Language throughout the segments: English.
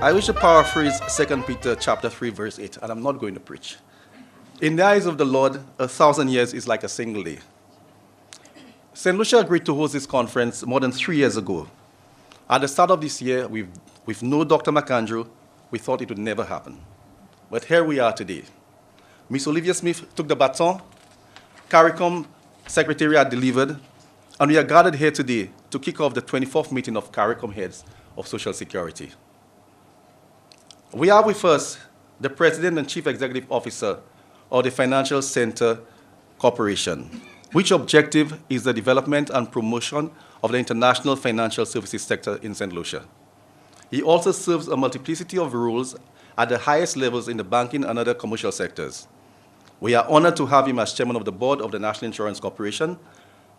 I wish to paraphrase 2 Peter chapter 3, verse 8, and I'm not going to preach. In the eyes of the Lord, 1,000 years is like a single day. St. Lucia agreed to host this conference more than 3 years ago. At the start of this year, with no Dr. McAndrew, we thought it would never happen. But here we are today. Miss Olivia Smith took the baton, Caricom Secretariat delivered, and we are gathered here today to kick off the 24th meeting of Caricom Heads of Social Security. We have with us the President and Chief Executive Officer of the Financial Center Corporation, which objective is the development and promotion of the international financial services sector in St. Lucia. He also serves a multiplicity of roles at the highest levels in the banking and other commercial sectors. We are honored to have him as Chairman of the Board of the National Insurance Corporation,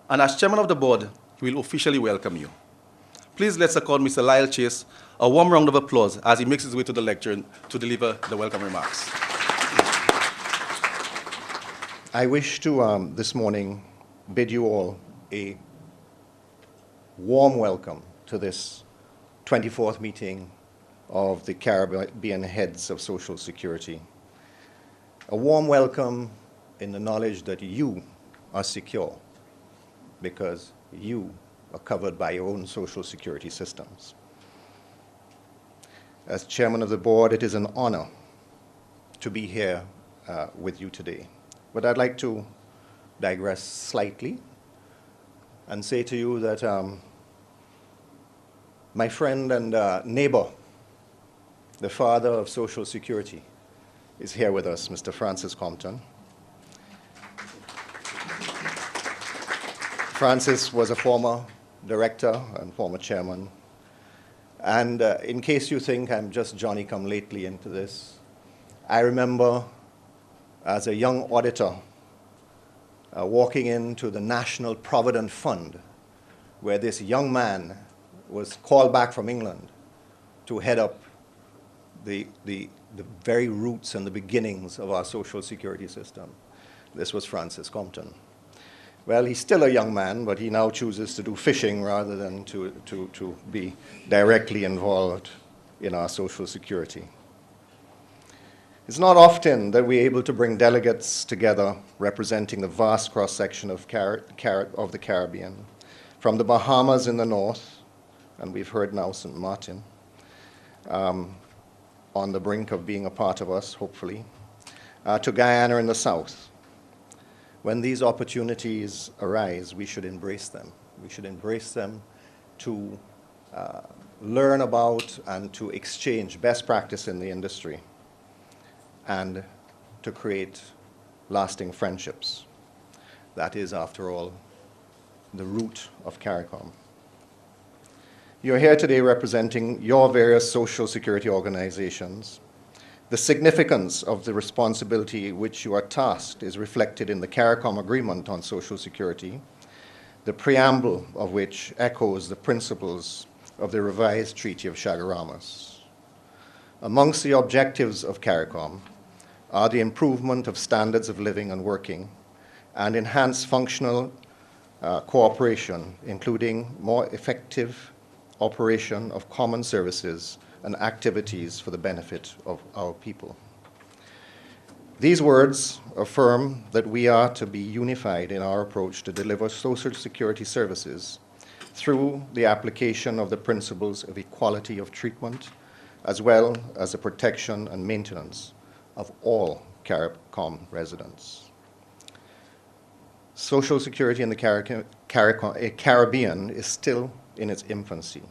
and as Chairman of the Board, he will officially welcome you. Please let's accord Mr. Lyle Chase a warm round of applause as he makes his way to the lectern to deliver the welcome remarks. I wish to, this morning, bid you all a warm welcome to this 24th meeting of the Caribbean Heads of Social Security. A warm welcome in the knowledge that you are secure because you are covered by your own social security systems. As Chairman of the Board, it is an honor to be here with you today. But I'd like to digress slightly and say to you that my friend and neighbor, the father of Social Security, is here with us, Mr. Francis Compton. Francis was a former director and former chairman. And in case you think I'm just Johnny-come-lately into this, I remember as a young auditor walking into the National Provident Fund, where this young man was called back from England to head up the very roots and the beginnings of our social security system. This was Francis Compton. Well, he's still a young man, but he now chooses to do fishing rather than to be directly involved in our social security. It's not often that we're able to bring delegates together representing the vast cross-section of the Caribbean, from the Bahamas in the north, and we've heard now St. Martin, on the brink of being a part of us, hopefully, to Guyana in the south. When these opportunities arise, we should embrace them. We should embrace them to learn about and to exchange best practice in the industry and to create lasting friendships. That is, after all, the root of Caricom. You're here today representing your various social security organizations. The significance of the responsibility which you are tasked is reflected in the Caricom Agreement on Social Security, the preamble of which echoes the principles of the revised Treaty of Chaguaramas. Amongst the objectives of Caricom are the improvement of standards of living and working and enhanced functional cooperation, including more effective operation of common services and activities for the benefit of our people. These words affirm that we are to be unified in our approach to deliver social security services through the application of the principles of equality of treatment, as well as the protection and maintenance of all Caricom residents. Social security in the Caribbean is still in its infancy.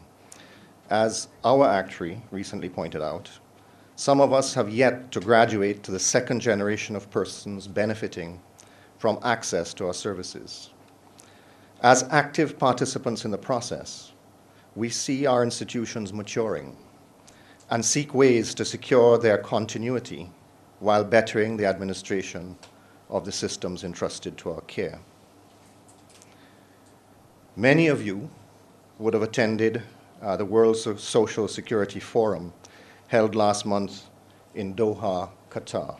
As our actuary recently pointed out, some of us have yet to graduate to the second generation of persons benefiting from access to our services. As active participants in the process, we see our institutions maturing and seek ways to secure their continuity while bettering the administration of the systems entrusted to our care. Many of you would have attended the World Social Security Forum held last month in Doha, Qatar.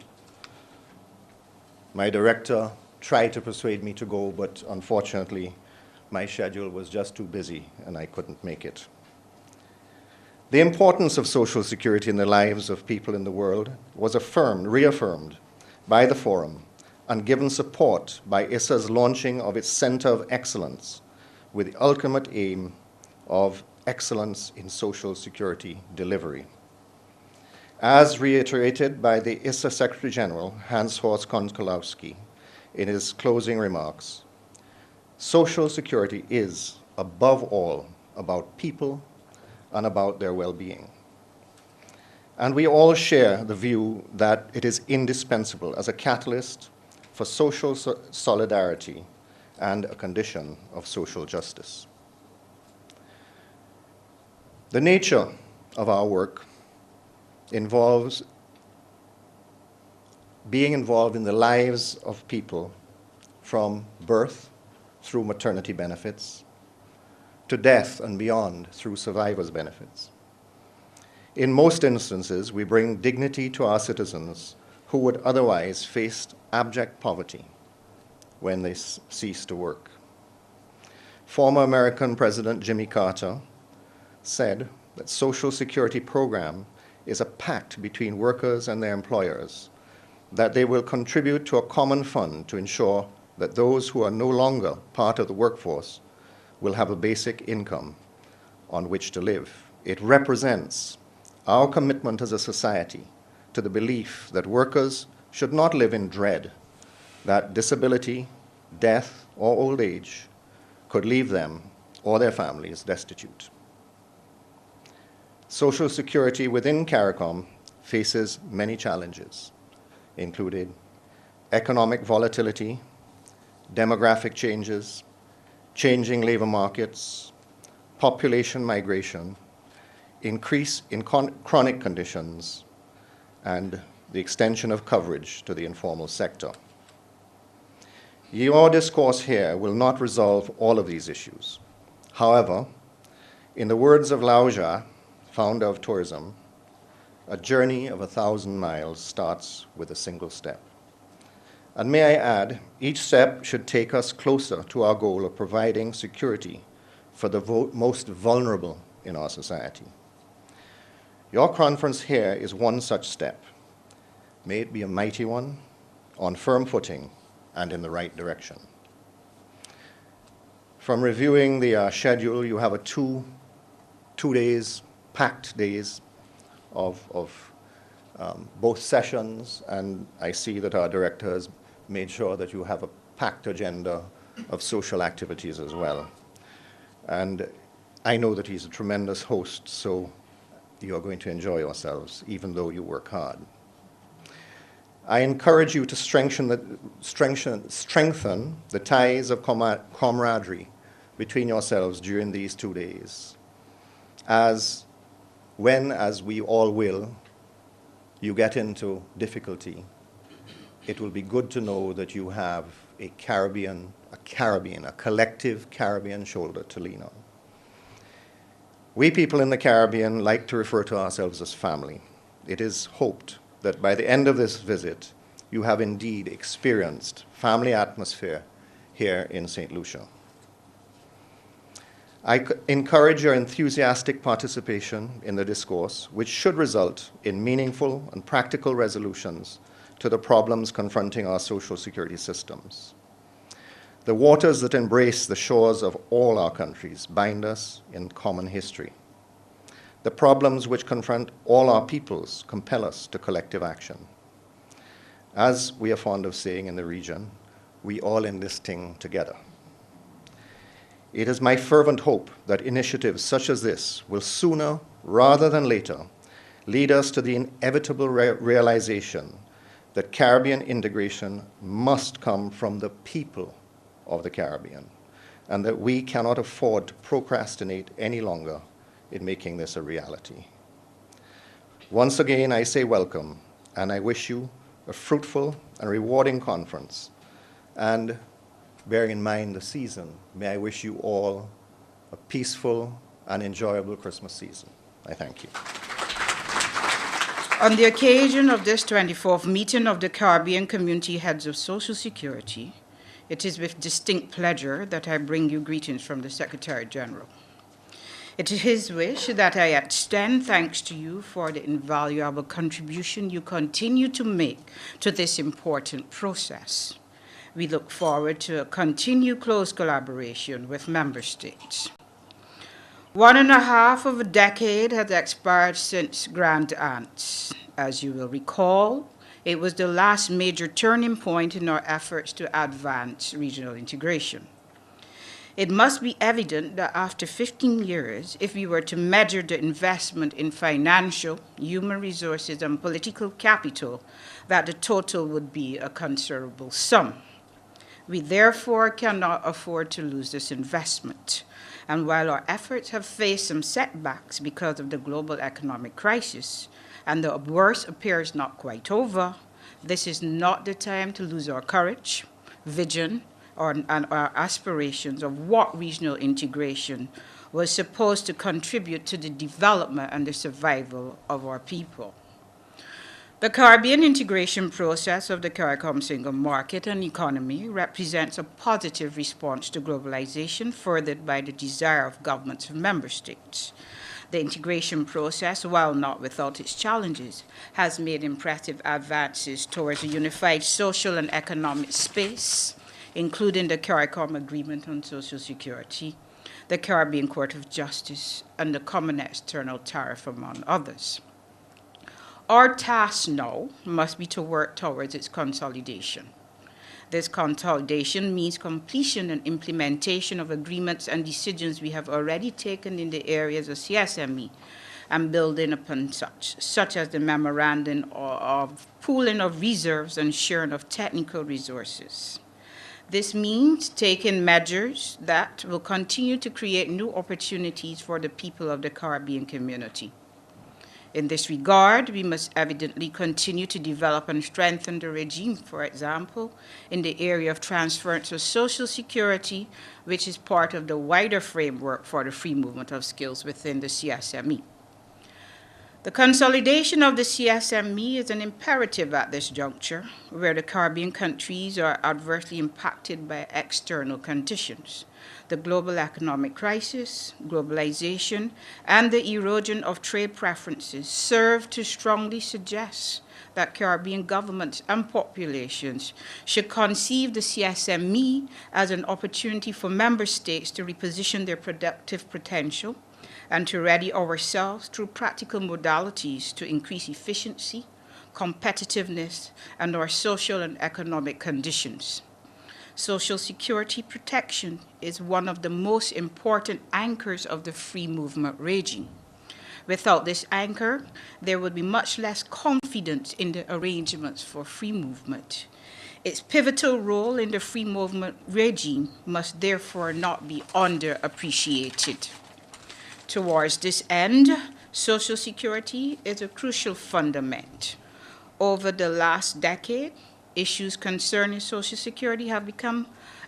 My director tried to persuade me to go, but unfortunately, my schedule was just too busy and I couldn't make it. The importance of social security in the lives of people in the world was reaffirmed by the Forum and given support by ISSA's launching of its Center of Excellence with the ultimate aim of excellence in social security delivery. As reiterated by the ISSA Secretary General, Hans-Horst Konkolowski, in his closing remarks, social security is, above all, about people and about their well-being. And we all share the view that it is indispensable as a catalyst for social solidarity and a condition of social justice. The nature of our work involves being involved in the lives of people from birth through maternity benefits to death and beyond through survivors' benefits. In most instances, we bring dignity to our citizens who would otherwise face abject poverty when they cease to work. Former American President Jimmy Carter said that Social Security program is a pact between workers and their employers, that they will contribute to a common fund to ensure that those who are no longer part of the workforce will have a basic income on which to live. It represents our commitment as a society to the belief that workers should not live in dread that disability, death, or old age could leave them or their families destitute. Social security within Caricom faces many challenges, including economic volatility, demographic changes, changing labor markets, population migration, increase in chronic conditions, and the extension of coverage to the informal sector. Your discourse here will not resolve all of these issues. However, in the words of Lao Jia, founder of tourism, a journey of 1,000 miles starts with a single step. And may I add, each step should take us closer to our goal of providing security for the most vulnerable in our society. Your conference here is one such step. May it be a mighty one, on firm footing, and in the right direction. From reviewing the schedule, you have a two days, packed days of both sessions, and I see that our director has made sure that you have a packed agenda of social activities as well. And I know that he's a tremendous host, so you are going to enjoy yourselves, even though you work hard. I encourage you to strengthen the ties of camaraderie between yourselves during these 2 days. As we all will, you get into difficulty, it will be good to know that you have a collective Caribbean shoulder to lean on. We people in the Caribbean like to refer to ourselves as family. It is hoped that by the end of this visit, you have indeed experienced family atmosphere here in St. Lucia. I encourage your enthusiastic participation in the discourse, which should result in meaningful and practical resolutions to the problems confronting our social security systems. The waters that embrace the shores of all our countries bind us in common history. The problems which confront all our peoples compel us to collective action. As we are fond of saying in the region, we all in this thing together. It is my fervent hope that initiatives such as this will sooner rather than later lead us to the inevitable realization that Caribbean integration must come from the people of the Caribbean, and that we cannot afford to procrastinate any longer in making this a reality. Once again, I say welcome, and I wish you a fruitful and rewarding conference. And bearing in mind the season, may I wish you all a peaceful and enjoyable Christmas season. I thank you. On the occasion of this 24th meeting of the Caribbean Community Heads of Social Security, it is with distinct pleasure that I bring you greetings from the Secretary General. It is his wish that I extend thanks to you for the invaluable contribution you continue to make to this important process. We look forward to a continued close collaboration with member states. 1.5 of a decade has expired since Grand Aunts. As you will recall, it was the last major turning point in our efforts to advance regional integration. It must be evident that after 15 years, if we were to measure the investment in financial, human resources, and political capital, that the total would be a considerable sum. We therefore cannot afford to lose this investment. And while our efforts have faced some setbacks because of the global economic crisis, and the worst appears not quite over, this is not the time to lose our courage, vision, and our aspirations of what regional integration was supposed to contribute to the development and the survival of our people. The Caribbean integration process of the Caricom single market and economy represents a positive response to globalization furthered by the desire of governments of member states. The integration process, while not without its challenges, has made impressive advances towards a unified social and economic space, including the Caricom Agreement on Social Security, the Caribbean Court of Justice, and the Common External Tariff, among others. Our task now must be to work towards its consolidation. This consolidation means completion and implementation of agreements and decisions we have already taken in the areas of CSME and building upon such as the memorandum of pooling of reserves and sharing of technical resources. This means taking measures that will continue to create new opportunities for the people of the Caribbean community. In this regard, we must evidently continue to develop and strengthen the regime, for example, in the area of transference of Social Security, which is part of the wider framework for the free movement of skills within the CSME. The consolidation of the CSME is an imperative at this juncture, where the Caribbean countries are adversely impacted by external conditions. The global economic crisis, globalization, and the erosion of trade preferences serve to strongly suggest that Caribbean governments and populations should conceive the CSME as an opportunity for member states to reposition their productive potential and to ready ourselves through practical modalities to increase efficiency, competitiveness, and our social and economic conditions. Social security protection is one of the most important anchors of the free movement regime. Without this anchor, there would be much less confidence in the arrangements for free movement. Its pivotal role in the free movement regime must therefore not be underappreciated. Towards this end, Social Security is a crucial fundament. Over the last decade, issues concerning Social Security have become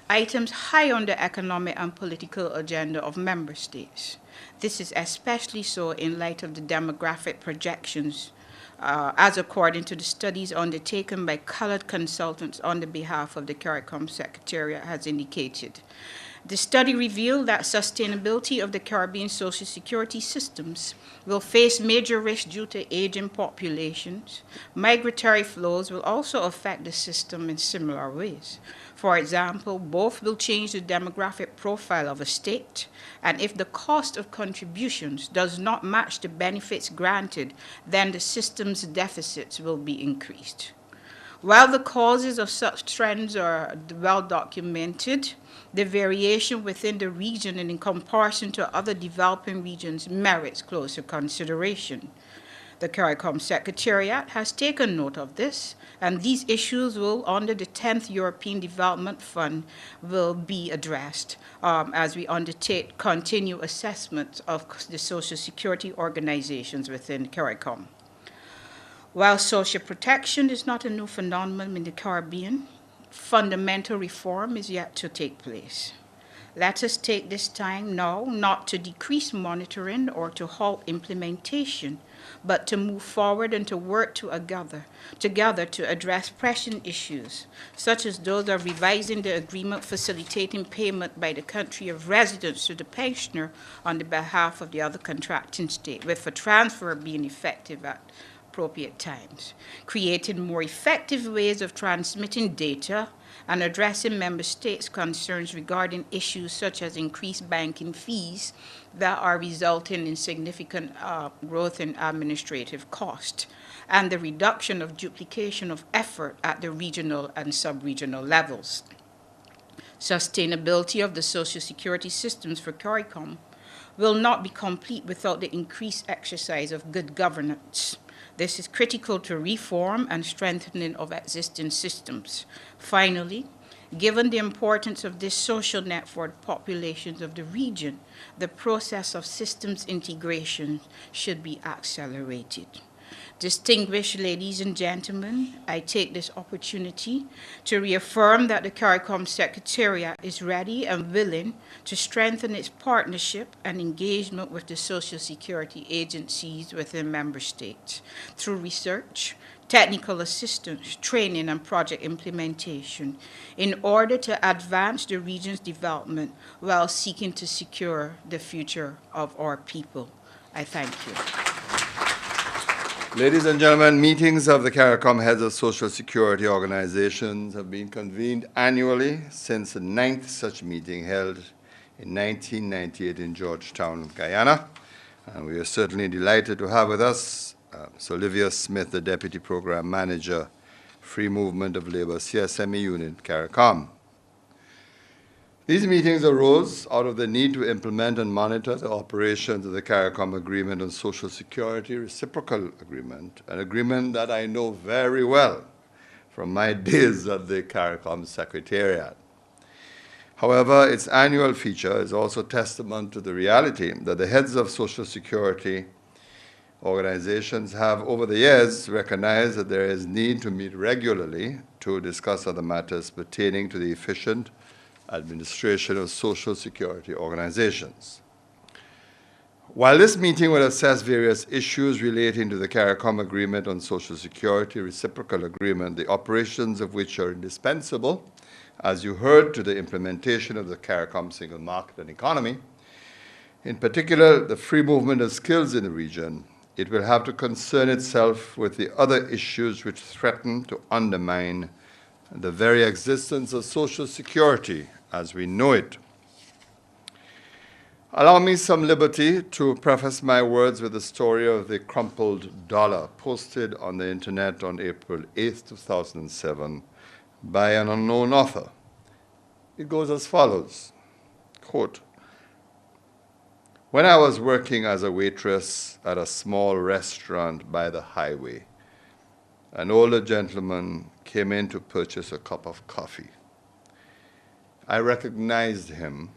items high on the economic and political agenda of member states. This is especially so in light of the demographic projections, as according to the studies undertaken by colored consultants on the behalf of the Caricom Secretariat has indicated. The study revealed that sustainability of the Caribbean social security systems will face major risks due to aging populations. Migratory flows will also affect the system in similar ways. For example, both will change the demographic profile of a state, and if the cost of contributions does not match the benefits granted, then the system's deficits will be increased. While the causes of such trends are well documented, the variation within the region and in comparison to other developing regions merits closer consideration. The Caricom Secretariat has taken note of this, and these issues will, under the 10th European Development Fund, will be addressed as we undertake continued assessment of the social security organizations within Caricom. While social protection is not a new phenomenon in the Caribbean, fundamental reform is yet to take place. Let us take this time now not to decrease monitoring or to halt implementation, but to move forward and to work together to address pressing issues, such as those of revising the agreement facilitating payment by the country of residence to the pensioner on the behalf of the other contracting state, with a transfer being effective at appropriate times, creating more effective ways of transmitting data and addressing member states' concerns regarding issues such as increased banking fees that are resulting in significant growth in administrative cost, and the reduction of duplication of effort at the regional and sub-regional levels. Sustainability of the social security systems for Caricom will not be complete without the increased exercise of good governance. This is critical to reform and strengthening of existing systems. Finally, given the importance of this social net for the populations of the region, the process of systems integration should be accelerated. Distinguished ladies and gentlemen, I take this opportunity to reaffirm that the Caricom Secretariat is ready and willing to strengthen its partnership and engagement with the social security agencies within member states through research, technical assistance, training, and project implementation in order to advance the region's development while seeking to secure the future of our people. I thank you. Ladies and gentlemen, meetings of the Caricom Heads of Social Security Organizations have been convened annually since the 9th such meeting held in 1998 in Georgetown, Guyana. And we are certainly delighted to have with us Sir Olivia Smith, the Deputy Program Manager, Free Movement of Labor, CSME Unit, Caricom. These meetings arose out of the need to implement and monitor the operations of the Caricom Agreement on Social Security Reciprocal Agreement, an agreement that I know very well from my days at the Caricom Secretariat. However, its annual feature is also testament to the reality that the heads of Social Security organizations have, over the years, recognized that there is need to meet regularly to discuss other matters pertaining to the efficient administration of Social Security organizations. While this meeting will assess various issues relating to the Caricom Agreement on Social Security Reciprocal Agreement, the operations of which are indispensable, as you heard, to the implementation of the Caricom Single Market and Economy, in particular the free movement of skills in the region, it will have to concern itself with the other issues which threaten to undermine the very existence of Social Security as we know it. Allow me some liberty to preface my words with the story of the crumpled dollar posted on the internet on April 8, 2007 by an unknown author. It goes as follows, quote, "When I was working as a waitress at a small restaurant by the highway, an older gentleman came in to purchase a cup of coffee. I recognized him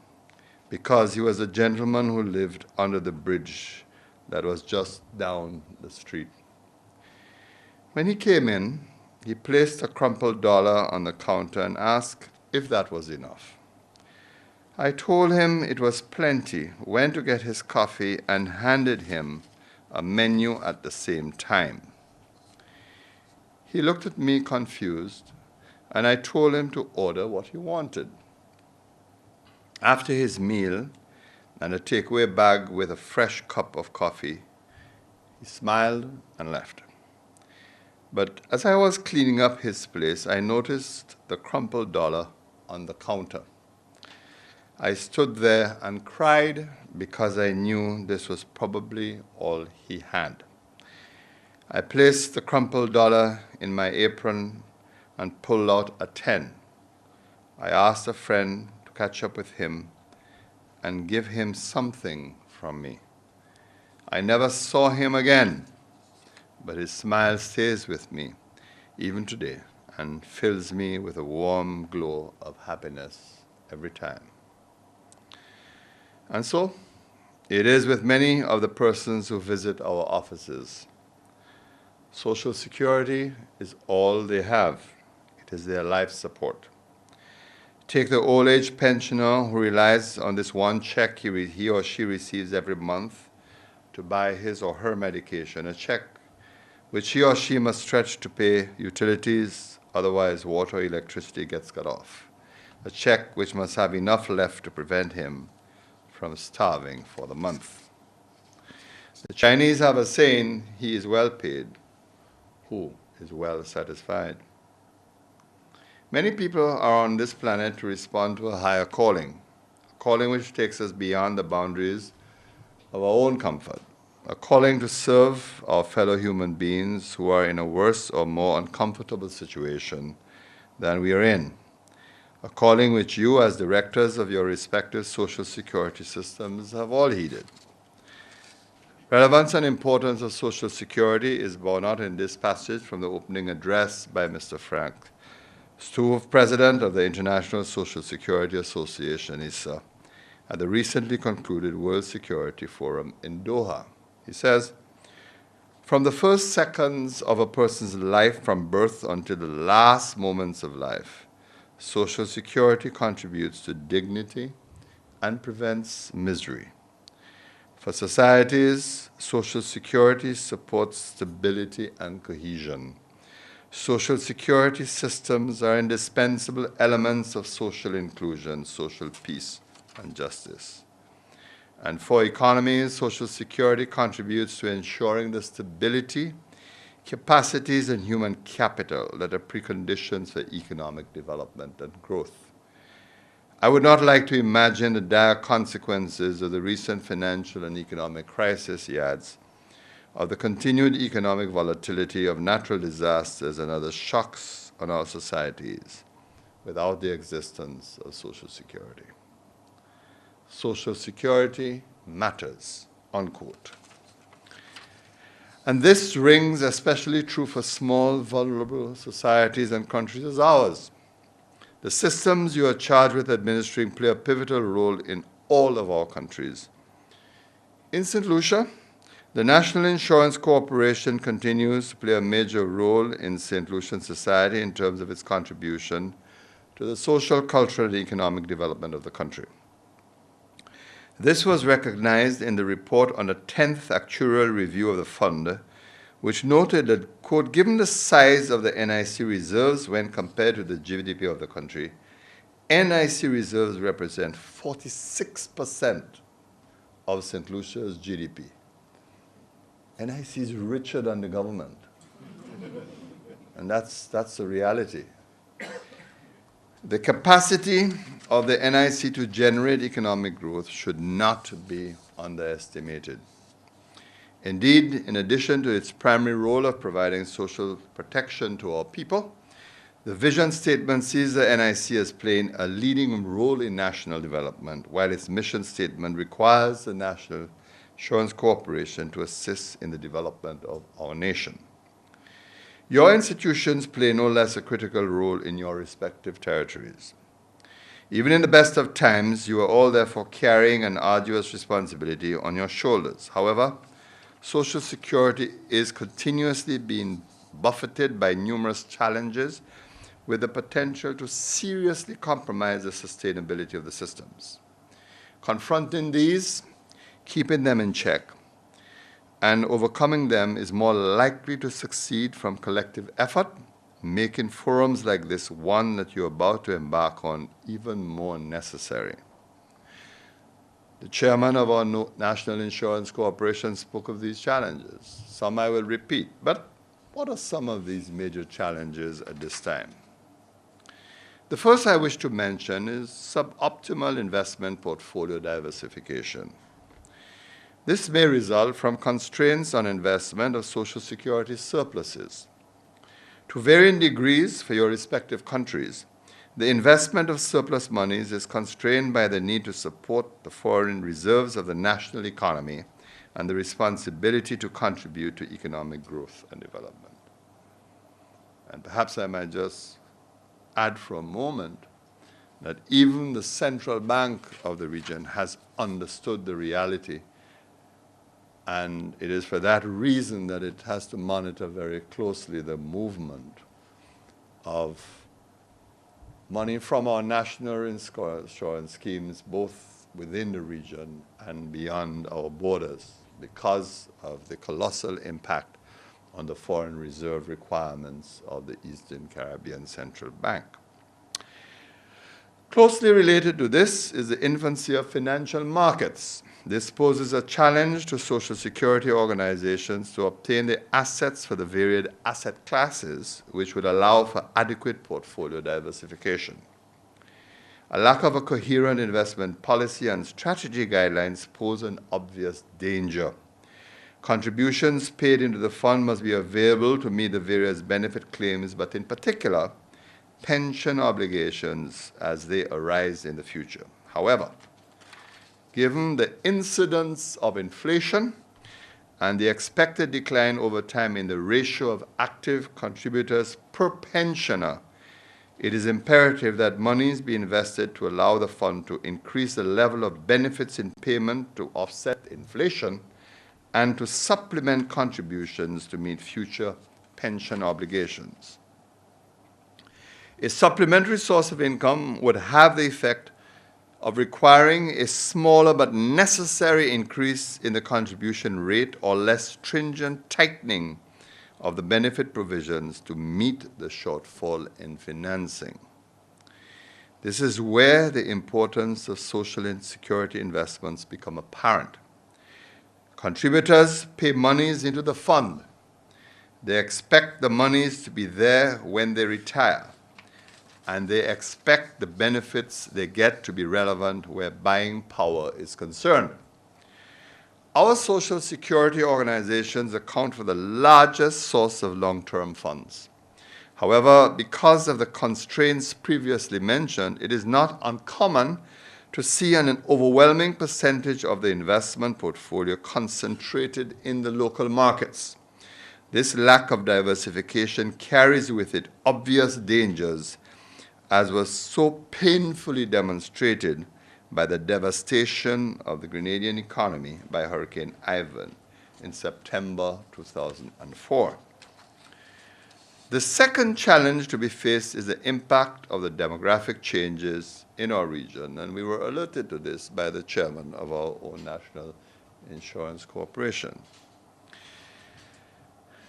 because he was a gentleman who lived under the bridge that was just down the street. When he came in, he placed a crumpled dollar on the counter and asked if that was enough. I told him it was plenty, went to get his coffee, and handed him a menu at the same time. He looked at me confused, and I told him to order what he wanted. After his meal and a takeaway bag with a fresh cup of coffee, he smiled and left. But as I was cleaning up his place, I noticed the crumpled dollar on the counter. I stood there and cried because I knew this was probably all he had. I placed the crumpled dollar in my apron and pulled out a 10. I asked a friend to catch up with him and give him something from me. I never saw him again, but his smile stays with me even today and fills me with a warm glow of happiness every time. And so, it is with many of the persons who visit our offices. Social Security is all they have. It is their life support. Take the old age pensioner who relies on this one check he or she receives every month to buy his or her medication, a check which he or she must stretch to pay utilities, otherwise water or electricity gets cut off, a check which must have enough left to prevent him from starving for the month. The Chinese have a saying, he is well paid, who is well satisfied. Many people are on this planet to respond to a higher calling, a calling which takes us beyond the boundaries of our own comfort, a calling to serve our fellow human beings who are in a worse or more uncomfortable situation than we are in, a calling which you as directors of your respective social security systems have all heeded. Relevance and importance of social security is borne out in this passage from the opening address by Mr. Frank Stouff, President of the International Social Security Association, ISA, at the recently concluded World Security Forum in Doha. He says, from the first seconds of a person's life from birth until the last moments of life, Social Security contributes to dignity and prevents misery. For societies, Social Security supports stability and cohesion. Social security systems are indispensable elements of social inclusion, social peace, and justice. And for economies, Social Security contributes to ensuring the stability, capacities, and human capital that are preconditions for economic development and growth. I would not like to imagine the dire consequences of the recent financial and economic crisis, he adds, of the continued economic volatility of natural disasters and other shocks on our societies without the existence of Social Security. Social Security matters, unquote. And this rings especially true for small, vulnerable societies and countries as ours. The systems you are charged with administering play a pivotal role in all of our countries. In St. Lucia, the National Insurance Corporation continues to play a major role in St. Lucian society in terms of its contribution to the social, cultural, and economic development of the country. This was recognized in the report on the 10th actuarial review of the fund, which noted that, quote, given the size of the NIC reserves when compared to the GDP of the country, NIC reserves represent 46% of St. Lucia's GDP. NIC is richer than the government. And that's the reality. The capacity of the NIC to generate economic growth should not be underestimated. Indeed, in addition to its primary role of providing social protection to our people, the vision statement sees the NIC as playing a leading role in national development, while its mission statement requires the National Insurance Corporation to assist in the development of our nation. Your institutions play no less a critical role in your respective territories. Even in the best of times, you are all therefore carrying an arduous responsibility on your shoulders. However, Social Security is continuously being buffeted by numerous challenges with the potential to seriously compromise the sustainability of the systems. Confronting these, keeping them in check, and overcoming them is more likely to succeed from collective effort, making forums like this one that you're about to embark on even more necessary. The chairman of our National Insurance Corporation spoke of these challenges. Some I will repeat, but what are some of these major challenges at this time? The first I wish to mention is suboptimal investment portfolio diversification. This may result from constraints on investment of Social Security surpluses. To varying degrees for your respective countries, the investment of surplus monies is constrained by the need to support the foreign reserves of the national economy and the responsibility to contribute to economic growth and development. And perhaps I might just add for a moment that even the central bank of the region has understood the reality, and it is for that reason that it has to monitor very closely the movement of money from our national insurance schemes, both within the region and beyond our borders because of the colossal impact on the foreign reserve requirements of the Eastern Caribbean Central Bank. Closely related to this is the infancy of financial markets. This poses a challenge to Social Security organizations to obtain the assets for the varied asset classes, which would allow for adequate portfolio diversification. A lack of a coherent investment policy and strategy guidelines pose an obvious danger. Contributions paid into the fund must be available to meet the various benefit claims, but in particular, pension obligations as they arise in the future. However, given the incidence of inflation and the expected decline over time in the ratio of active contributors per pensioner, it is imperative that monies be invested to allow the fund to increase the level of benefits in payment to offset inflation and to supplement contributions to meet future pension obligations. A supplementary source of income would have the effect of requiring a smaller but necessary increase in the contribution rate or less stringent tightening of the benefit provisions to meet the shortfall in financing. This is where the importance of social security investments become apparent. Contributors pay monies into the fund. They expect the monies to be there when they retire, and they expect the benefits they get to be relevant where buying power is concerned. Our social security organizations account for the largest source of long-term funds. However, because of the constraints previously mentioned, it is not uncommon to see an overwhelming percentage of the investment portfolio concentrated in the local markets. This lack of diversification carries with it obvious dangers, as was so painfully demonstrated by the devastation of the Grenadian economy by Hurricane Ivan in September 2004. The second challenge to be faced is the impact of the demographic changes in our region, and we were alerted to this by the chairman of our own National Insurance Corporation.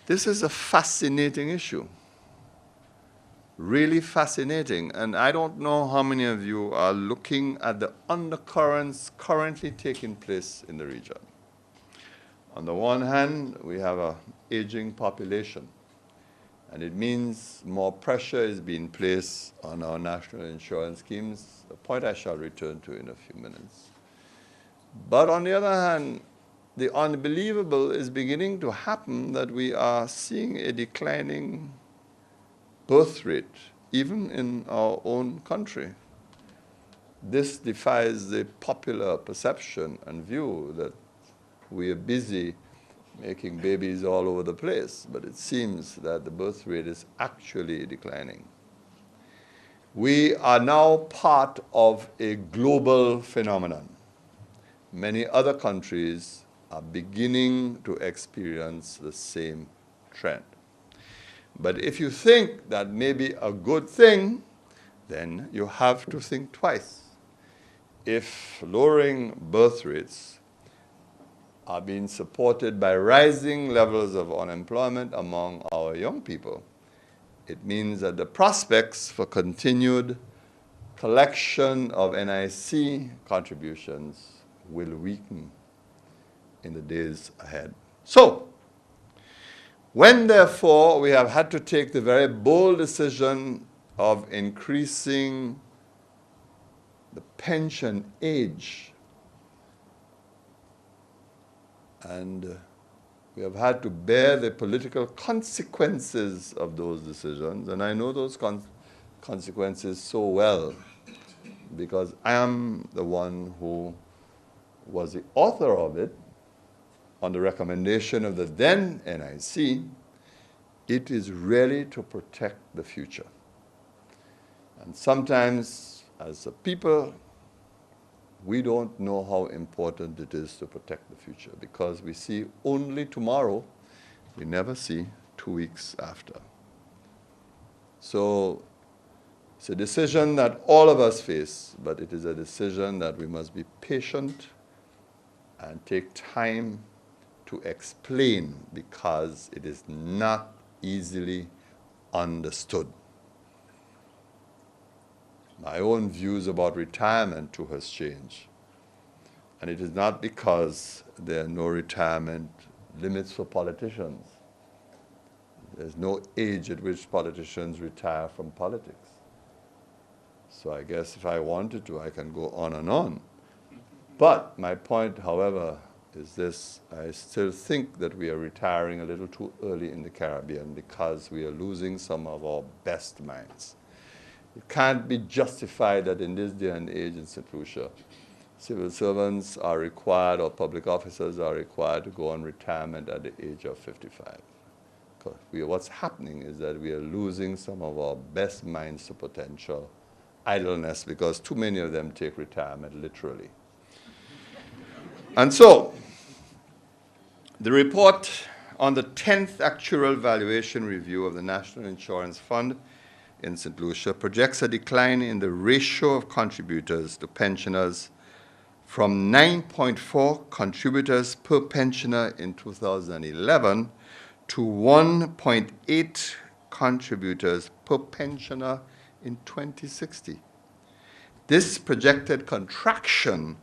This is a fascinating issue. Really fascinating, and I don't know how many of you are looking at the undercurrents currently taking place in the region. On the one hand, we have an aging population, and it means more pressure is being placed on our national insurance schemes, a point I shall return to in a few minutes. But on the other hand, the unbelievable is beginning to happen, that we are seeing a declining birth rate, even in our own country. This defies the popular perception and view that we are busy making babies all over the place, but it seems that the birth rate is actually declining. We are now part of a global phenomenon. Many other countries are beginning to experience the same trend. But if you think that may be a good thing, then you have to think twice. If lowering birth rates are being supported by rising levels of unemployment among our young people, it means that the prospects for continued collection of NIC contributions will weaken in the days ahead. So, when, therefore, we have had to take the very bold decision of increasing the pension age, and we have had to bear the political consequences of those decisions, and I know those consequences so well because I am the one who was the author of it, on the recommendation of the then NIC, it is really to protect the future. And sometimes, as a people, we don't know how important it is to protect the future because we see only tomorrow, we never see 2 weeks after. So It's a decision that all of us face, but it is a decision that we must be patient and take time to explain because it is not easily understood. My own views about retirement too has changed. And it is not because there are no retirement limits for politicians. There's no age at which politicians retire from politics. So I guess if I wanted to, I can go on and on. But my point, however, is this. I still think that we are retiring a little too early in the Caribbean because we are losing some of our best minds. It can't be justified that in this day and age in St. Lucia, civil servants are required, or public officers are required to go on retirement at the age of 55. What's happening is that we are losing some of our best minds to potential idleness because too many of them take retirement literally. And so, the report on the 10th Actuarial Valuation Review of the National Insurance Fund in St. Lucia projects a decline in the ratio of contributors to pensioners from 9.4 contributors per pensioner in 2011 to 1.8 contributors per pensioner in 2060. This projected contraction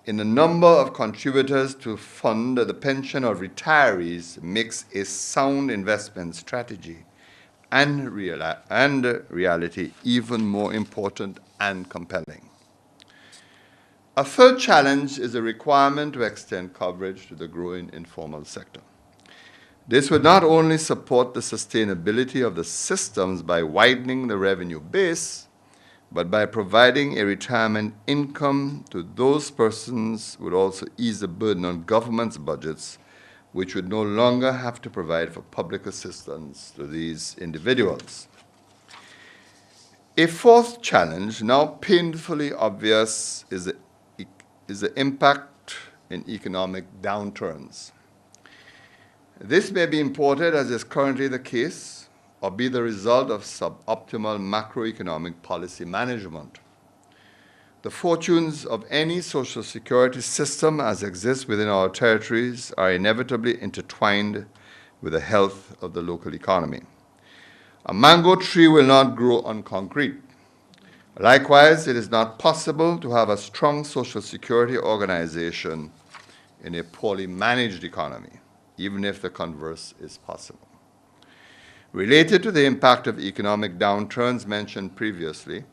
in the number of contributors to fund the pension of retirees makes a sound investment strategy and reality even more important and compelling. A third challenge is the requirement to extend coverage to the growing informal sector. This would not only support the sustainability of the systems by widening the revenue base, but by providing a retirement income to those persons would also ease the burden on government's budgets, which would no longer have to provide for public assistance to these individuals. A fourth challenge, now painfully obvious, is the impact in economic downturns. This may be imported, as is currently the case, or be the result of suboptimal macroeconomic policy management. The fortunes of any social security system as exists within our territories are inevitably intertwined with the health of the local economy. A mango tree will not grow on concrete. Likewise, it is not possible to have a strong social security organization in a poorly managed economy, even if the converse is possible. Related to the impact of economic downturns mentioned previously,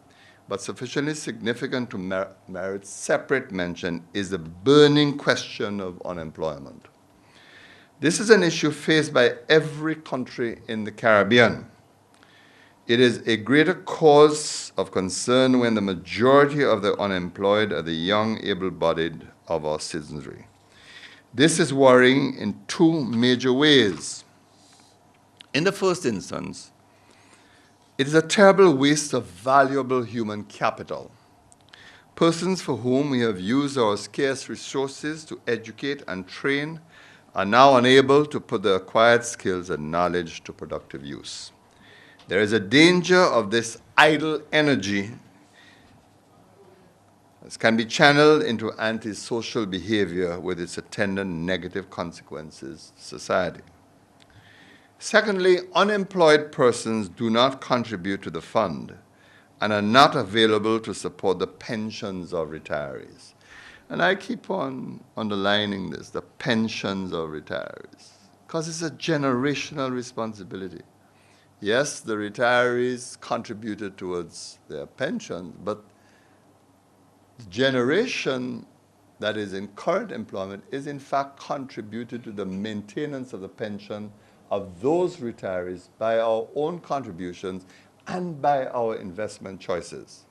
but sufficiently significant to merit separate mention, is the burning question of unemployment. This is an issue faced by every country in the Caribbean. It is a greater cause of concern when the majority of the unemployed are the young, able-bodied of our citizenry. This is worrying in two major ways. In the first instance, it is a terrible waste of valuable human capital. Persons for whom we have used our scarce resources to educate and train are now unable to put their acquired skills and knowledge to productive use. There is a danger of this idle energy that can be channeled into antisocial behavior with its attendant negative consequences to society. Secondly, unemployed persons do not contribute to the fund and are not available to support the pensions of retirees. And I keep on underlining this, the pensions of retirees, because it's a generational responsibility. Yes, the retirees contributed towards their pensions, but the generation that is in current employment is in fact contributed to the maintenance of the pension of those retirees by our own contributions and by our investment choices.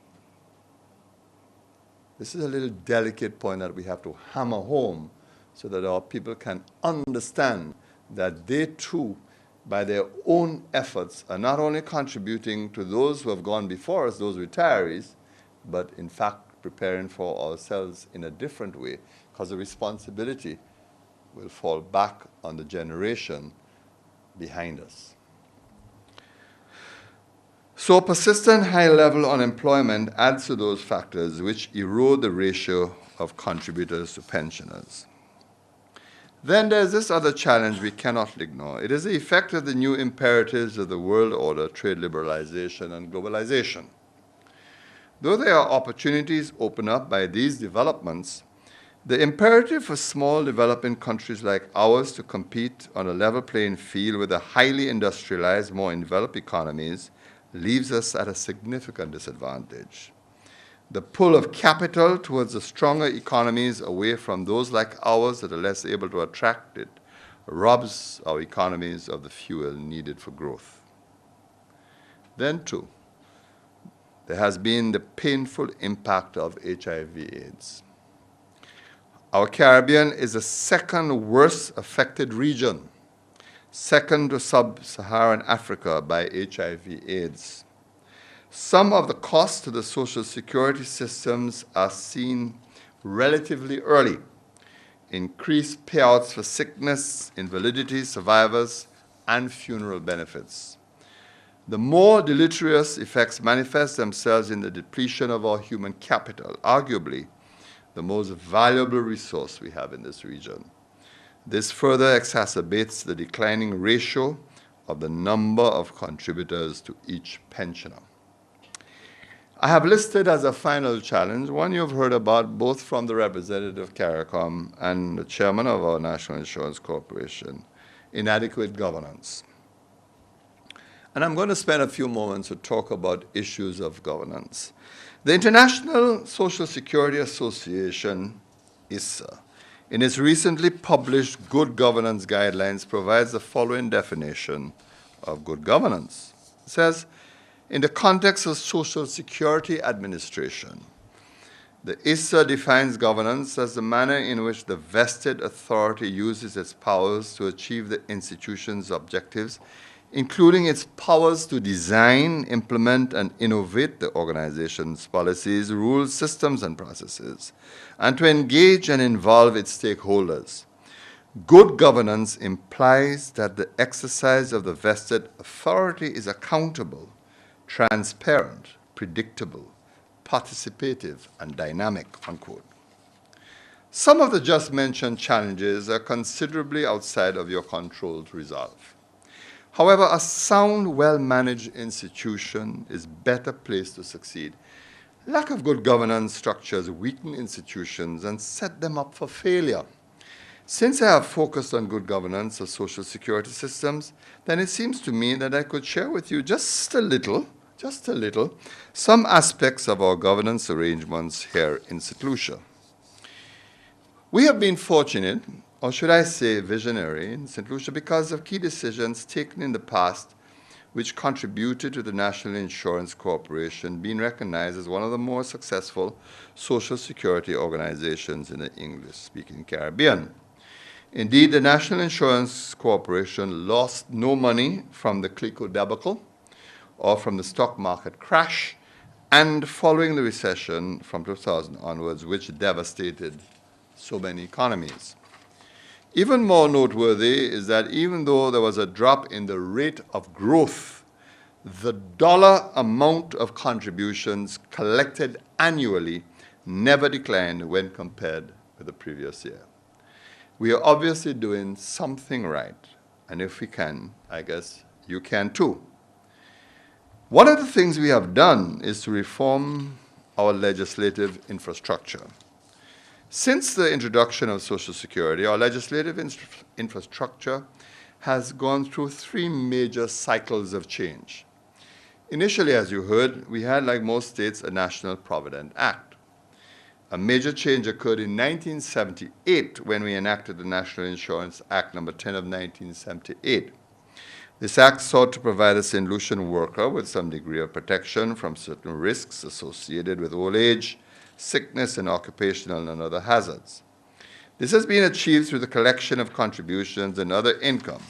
This is a little delicate point that we have to hammer home so that our people can understand that they too, by their own efforts, are not only contributing to those who have gone before us, those retirees, but in fact preparing for ourselves in a different way, because the responsibility will fall back on the generation behind us. So persistent high-level unemployment adds to those factors which erode the ratio of contributors to pensioners. Then there's this other challenge we cannot ignore. It is the effect of the new imperatives of the world order, trade liberalization and globalization. Though there are opportunities opened up by these developments, the imperative for small developing countries like ours to compete on a level playing field with the highly industrialized, more developed economies leaves us at a significant disadvantage. The pull of capital towards the stronger economies away from those like ours that are less able to attract it robs our economies of the fuel needed for growth. Then, too, there has been the painful impact of HIV/AIDS. Our Caribbean is the second worst affected region, second to sub-Saharan Africa by HIV/AIDS. Some of the costs to the social security systems are seen relatively early. Increased payouts for sickness, invalidity, survivors, and funeral benefits. The more deleterious effects manifest themselves in the depletion of our human capital, arguably the most valuable resource we have in this region. This further exacerbates the declining ratio of the number of contributors to each pensioner. I have listed as a final challenge one you've heard about both from the representative of Caricom and the chairman of our National Insurance Corporation, inadequate governance. And I'm going to spend a few moments to talk about issues of governance. The International Social Security Association, ISSA, in its recently published Good Governance Guidelines, provides the following definition of good governance. It says, in the context of Social Security administration, the ISSA defines governance as the manner in which the vested authority uses its powers to achieve the institution's objectives, including its powers to design, implement, and innovate the organization's policies, rules, systems, and processes, and to engage and involve its stakeholders. Good governance implies that the exercise of the vested authority is accountable, transparent, predictable, participative, and dynamic, unquote. Some of the just mentioned challenges are considerably outside of your control to resolve. However, a sound, well-managed institution is better placed to succeed. Lack of good governance structures weaken institutions and set them up for failure. Since I have focused on good governance of social security systems, then it seems to me that I could share with you just a little, some aspects of our governance arrangements here in St. Lucia. We have been fortunate, or should I say visionary, in St. Lucia because of key decisions taken in the past which contributed to the National Insurance Corporation being recognized as one of the more successful social security organizations in the English-speaking Caribbean. Indeed, the National Insurance Corporation lost no money from the CLICO debacle or from the stock market crash and following the recession from 2000 onwards, which devastated so many economies. Even more noteworthy is that even though there was a drop in the rate of growth, the dollar amount of contributions collected annually never declined when compared with the previous year. We are obviously doing something right, and if we can, I guess you can too. One of the things we have done is to reform our legislative infrastructure. Since the introduction of Social Security, our legislative infrastructure has gone through three major cycles of change. Initially, as you heard, we had, like most states, a National Provident Act. A major change occurred in 1978 when we enacted the National Insurance Act No. 10 of 1978. This act sought to provide a St. Lucian worker with some degree of protection from certain risks associated with old age, sickness, and occupational and other hazards. This has been achieved through the collection of contributions and other income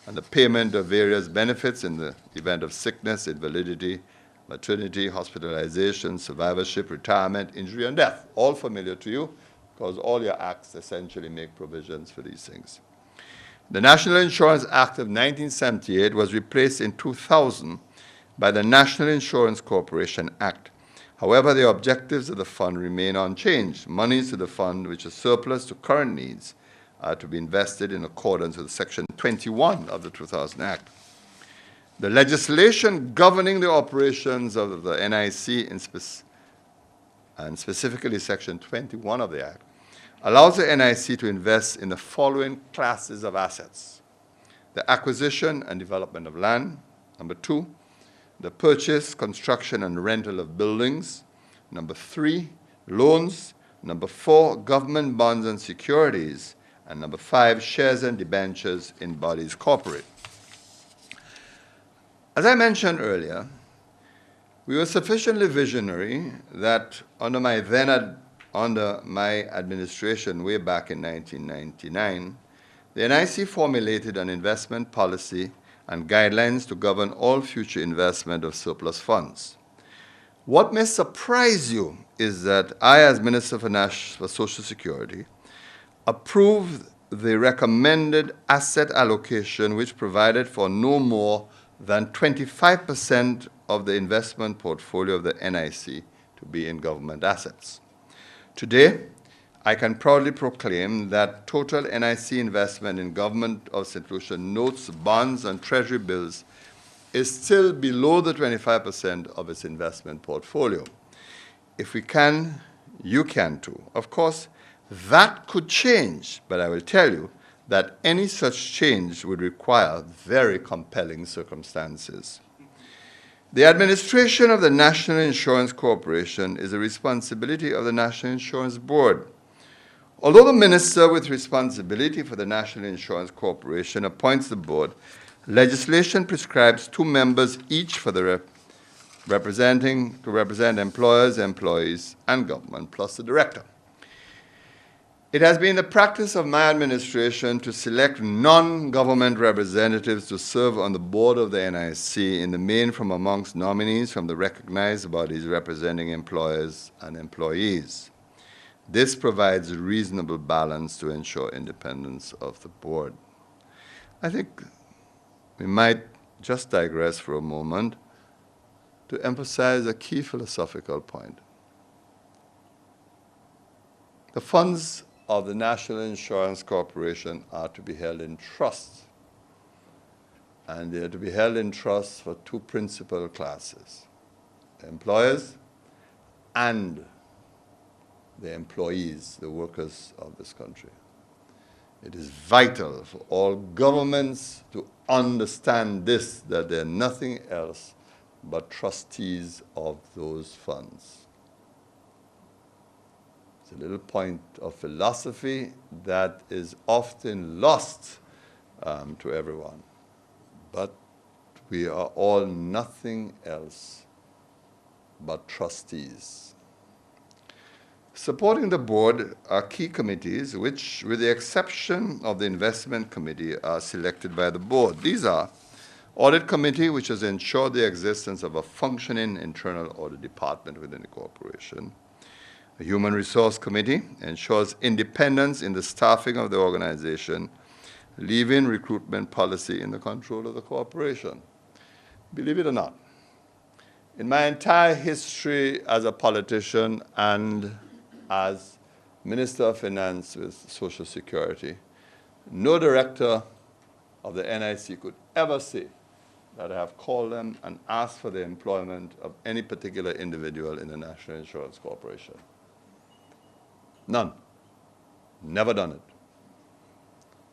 and the payment of various benefits in the event of sickness, invalidity, maternity, hospitalization, survivorship, retirement, injury, and death. All familiar to you because all your acts essentially make provisions for these things. The National Insurance Act of 1978 was replaced in 2000 by the National Insurance Corporation Act. However, the objectives of the fund remain unchanged. Monies to the fund, which is surplus to current needs, are to be invested in accordance with Section 21 of the 2000 Act. The legislation governing the operations of the NIC, and specifically Section 21 of the Act, allows the NIC to invest in the following classes of assets: the acquisition and development of land. Number 2, the purchase, construction, and rental of buildings. Number 3, loans. Number 4, government bonds and securities. And number 5, shares and debentures in bodies corporate. As I mentioned earlier, we were sufficiently visionary that under my administration way back in 1999, the NIC formulated an investment policy and guidelines to govern all future investment of surplus funds. What may surprise you is that I, as Minister for Social Security, approved the recommended asset allocation, which provided for no more than 25% of the investment portfolio of the NIC to be in government assets. Today, I can proudly proclaim that total NIC investment in Government of St. Lucia notes, bonds, and treasury bills is still below the 25% of its investment portfolio. If we can, you can too. Of course, that could change, but I will tell you that any such change would require very compelling circumstances. The administration of the National Insurance Corporation is the responsibility of the National Insurance Board. Although the minister with responsibility for the National Insurance Corporation appoints the board, legislation prescribes 2 members each for the represent employers, employees, and government, plus the director. It has been the practice of my administration to select non-government representatives to serve on the board of the NIC, in the main from amongst nominees from the recognized bodies representing employers and employees. This provides a reasonable balance to ensure independence of the board. I think we might just digress for a moment to emphasize a key philosophical point. The funds of the National Insurance Corporation are to be held in trust, and they are to be held in trust for 2 principal classes: the employers and the employees, the workers of this country. It is vital for all governments to understand this, that they're nothing else but trustees of those funds. It's a little point of philosophy that is often lost to everyone. But we are all nothing else but trustees. Supporting the board are key committees which, with the exception of the investment committee, are selected by the board. These are Audit Committee, which has ensured the existence of a functioning internal audit department within the corporation. The Human Resource Committee ensures independence in the staffing of the organization, leaving recruitment policy in the control of the corporation. Believe it or not, in my entire history as a politician and as Minister of Finance with Social Security, no director of the NIC could ever say that I have called them and asked for the employment of any particular individual in the National Insurance Corporation. None. Never done it.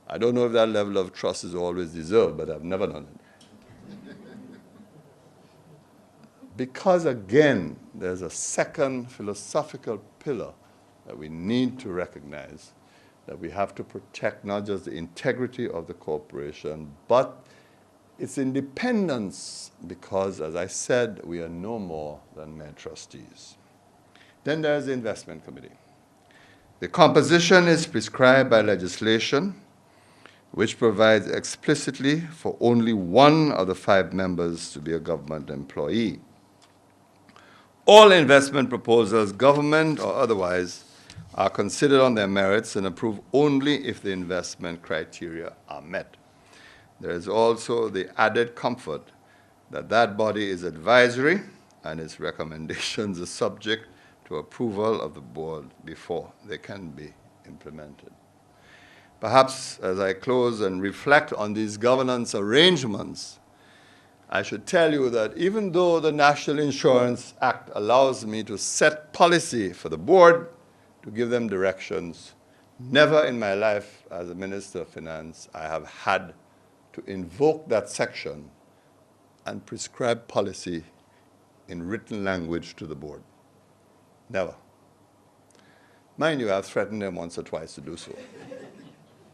I don't know if that level of trust is always deserved, but I've never done it. Because, again, there's a second philosophical pillar that we need to recognize, that we have to protect not just the integrity of the corporation, but its independence, because, as I said, we are no more than mere trustees. Then there's the investment committee. The composition is prescribed by legislation, which provides explicitly for only 1 of the 5 members to be a government employee. All investment proposals, government or otherwise, are considered on their merits and approved only if the investment criteria are met. There is also the added comfort that that body is advisory and its recommendations are subject to approval of the board before they can be implemented. Perhaps as I close and reflect on these governance arrangements, I should tell you that even though the National Insurance Act allows me to set policy for the board, to give them directions, never in my life as a Minister of Finance I have had to invoke that section and prescribe policy in written language to the board. Never. Mind you, I've threatened them once or twice to do so,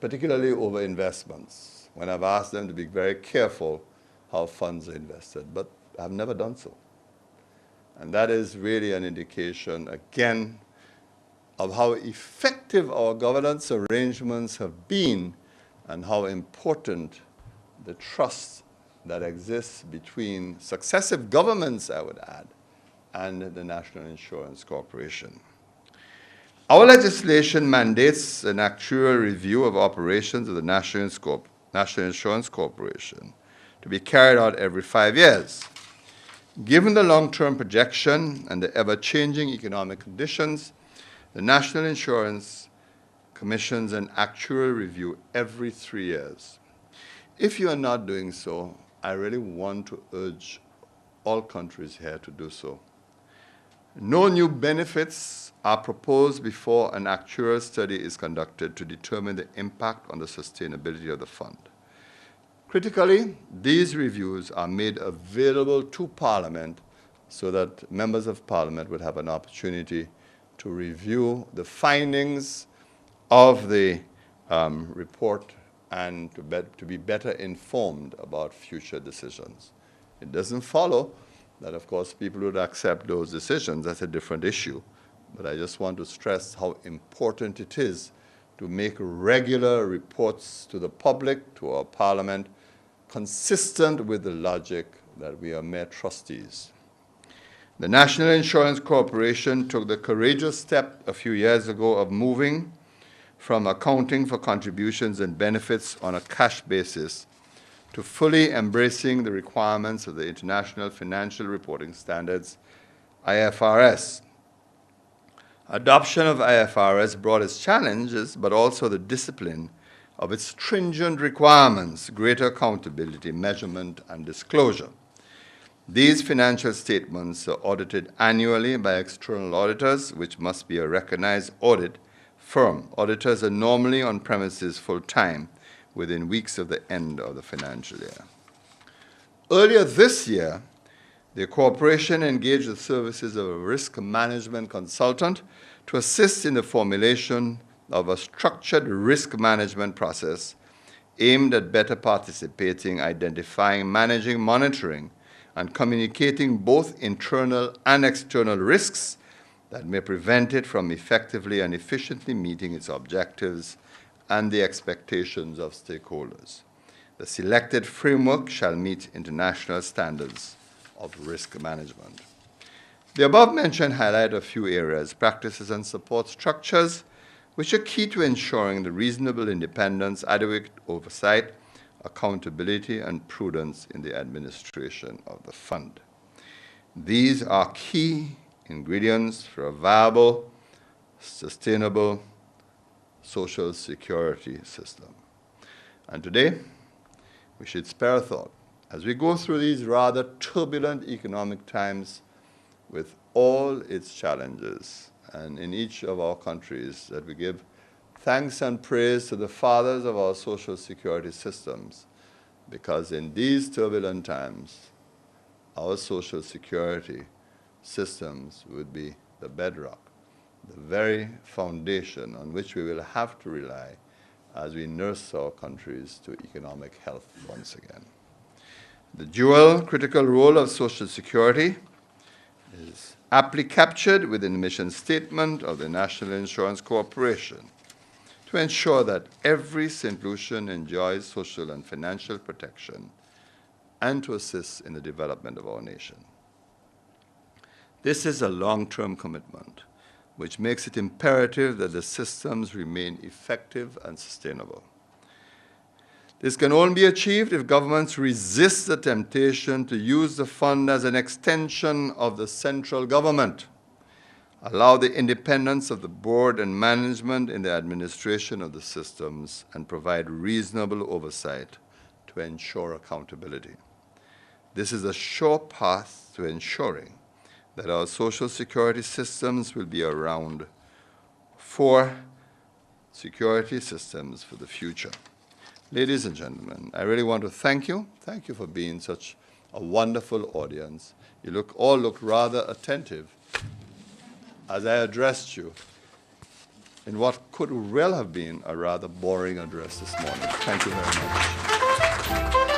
particularly over investments, when I've asked them to be very careful how funds are invested, but I've never done so. And that is really an indication, again, of how effective our governance arrangements have been and how important the trust that exists between successive governments, I would add, and the National Insurance Corporation. Our legislation mandates an actuarial review of operations of the National Insurance Corporation to be carried out every 5 years. Given the long-term projection and the ever-changing economic conditions, the National Insurance commissions an actuarial review every 3 years. If you are not doing so, I really want to urge all countries here to do so. No new benefits are proposed before an actuarial study is conducted to determine the impact on the sustainability of the fund. Critically, these reviews are made available to Parliament so that members of Parliament would have an opportunity to review the findings of the report and to be better informed about future decisions. It doesn't follow that, of course, people would accept those decisions. That's a different issue. But I just want to stress how important it is to make regular reports to the public, to our Parliament, consistent with the logic that we are mere trustees. The National Insurance Corporation took the courageous step a few years ago of moving from accounting for contributions and benefits on a cash basis to fully embracing the requirements of the International Financial Reporting Standards, IFRS. Adoption of IFRS brought its challenges, but also the discipline of its stringent requirements, greater accountability, measurement, and disclosure. These financial statements are audited annually by external auditors, which must be a recognized audit firm. Auditors are normally on premises full-time within weeks of the end of the financial year. Earlier this year, the corporation engaged the services of a risk management consultant to assist in the formulation of a structured risk management process aimed at better participating, identifying, managing, monitoring, and communicating both internal and external risks that may prevent it from effectively and efficiently meeting its objectives and the expectations of stakeholders. The selected framework shall meet international standards of risk management. The above-mentioned highlight a few areas, practices, and support structures which are key to ensuring the reasonable independence, adequate oversight, accountability, and prudence in the administration of the fund. These are key ingredients for a viable, sustainable social security system. And today, we should spare a thought as we go through these rather turbulent economic times with all its challenges, and in each of our countries, that we give thanks and praise to the fathers of our social security systems, because in these turbulent times, our social security systems would be the bedrock, the very foundation on which we will have to rely as we nurse our countries to economic health once again. The dual critical role of Social Security is aptly captured within the mission statement of the National Insurance Corporation to ensure that every St. Lucian enjoys social and financial protection and to assist in the development of our nation. This is a long-term commitment, which makes it imperative that the systems remain effective and sustainable. This can only be achieved if governments resist the temptation to use the fund as an extension of the central government, allow the independence of the board and management in the administration of the systems, and provide reasonable oversight to ensure accountability. This is a sure path to ensuring that our social security systems will be around for security systems for the future. Ladies and gentlemen, I really want to thank you. Thank you for being such a wonderful audience. You all look rather attentive as I addressed you in what could well have been a rather boring address this morning. Thank you very much.